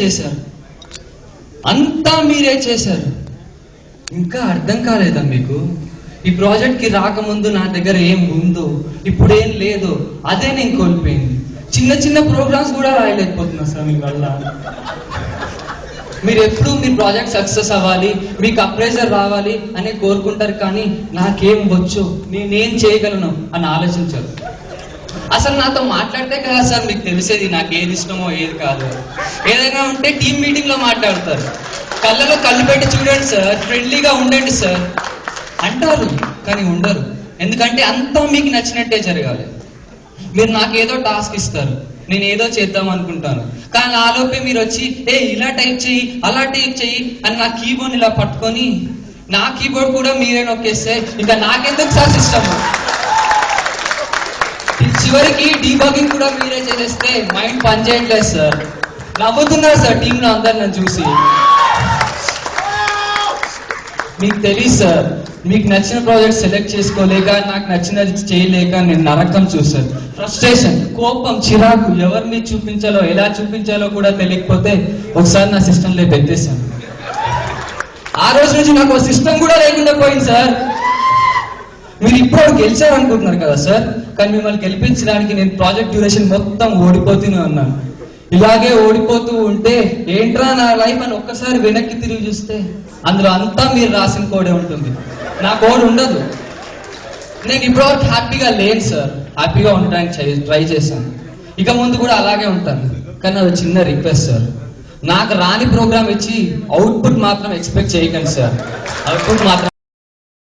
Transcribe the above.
చేశారు, అంతా మీరే చేశారు. ఇంకా అర్థం కాలేదా మీకు? ఈ ప్రాజెక్ట్ కి రాకముందు నా దగ్గర ఏం ఉందో ఇప్పుడేం లేదో అదే నేను కోల్పోయింది. చిన్న చిన్న ప్రోగ్రామ్స్ కూడా రాయలేకపోతున్నా సార్ మీ వల్ల. మీరు ఎప్పుడు మీ ప్రాజెక్ట్ సక్సెస్ అవ్వాలి, మీకు అప్రైజర్ రావాలి అని కోరుకుంటారు, కానీ నాకేం వచ్చు, నేనేం చేయగలను అని ఆలోచించారు. అసలు నాతో మాట్లాడితే కదా సార్ మీకు తెలిసేది నాకు ఏది ఇష్టమో ఏది కాదు. ఏదైనా ఉంటే టీమ్ మీటింగ్ లో మాట్లాడతారు. కళ్ళలో కళ్ళు పెట్టి చూడండి సార్, ఫ్రెండ్లీగా ఉండండి సార్ అంటారు, కానీ ఉండరు. ఎందుకంటే అంతా మీకు నచ్చినట్టే జరగాలి. మీరు నాకేదో టాస్క్ ఇస్తారు, నేను ఏదో చేద్దాం అనుకుంటాను, కానీ ఆలోపే మీరు వచ్చి ఇలా టైప్ చెయ్యి, అలా టైప్ చెయ్యి అని నా కీబోర్డ్ ఇలా పట్టుకొని నా కీబోర్డ్ కూడా మీరే నొక్కేస్తే ఇంకా నాకెందుకు సార్ సిస్టమ్? చివరికి డీబగింగ్ కూడా మీరే చేసేస్తే మైండ్ పనిచేయట్లేదు సార్. నవ్వుతున్నారు సార్ టీంలో అందరు నన్ను చూసి. మీకు తెలియదు సార్, మీకు నచ్చిన ప్రాజెక్ట్ సెలెక్ట్ చేసుకోలేక, నాకు నచ్చినది చేయలేక నేను నరకం చూసాను. ఫ్రస్ట్రేషన్, కోపం, చిరాకు, ఎవరిని చూపించాలో ఎలా చూపించాలో కూడా తెలియకపోతే ఒకసారి నా సిస్టంలో పెట్టేశాను. ఆ రోజు నుంచి నాకు ఒక సిస్టమ్ కూడా లేకుండా పోయింది సార్. మీరు ఇప్పుడు గెలిచారనుకుంటున్నారు కదా సార్, కానీ మిమ్మల్ని గెలిపించడానికి నేను ప్రాజెక్ట్ డ్యూరేషన్ మొత్తం ఓడిపోతూనే ఉన్నాను. ఇలాగే ఓడిపోతూ ఉంటే ఏంట్రా నా లైఫ్ అని ఒక్కసారి వెనక్కి తిరిగి చూస్తే అందులో అంతా మీరు రాసిన కోడే ఉంటుంది, నా కోడ్ ఉండదు. నేను ఇప్పటివరకు హ్యాపీగా లేను సార్, హ్యాపీగా ఉండడానికి ట్రై చేశాను, ఇక ముందు కూడా అలాగే ఉంటాను. కానీ అది చిన్న రిక్వెస్ట్ సార్, నాకు రాని ప్రోగ్రామ్ ఇచ్చి అవుట్పుట్ మాత్రం ఎక్స్పెక్ట్ చేయకండి సార్. అవుట్పుట్ మాత్రం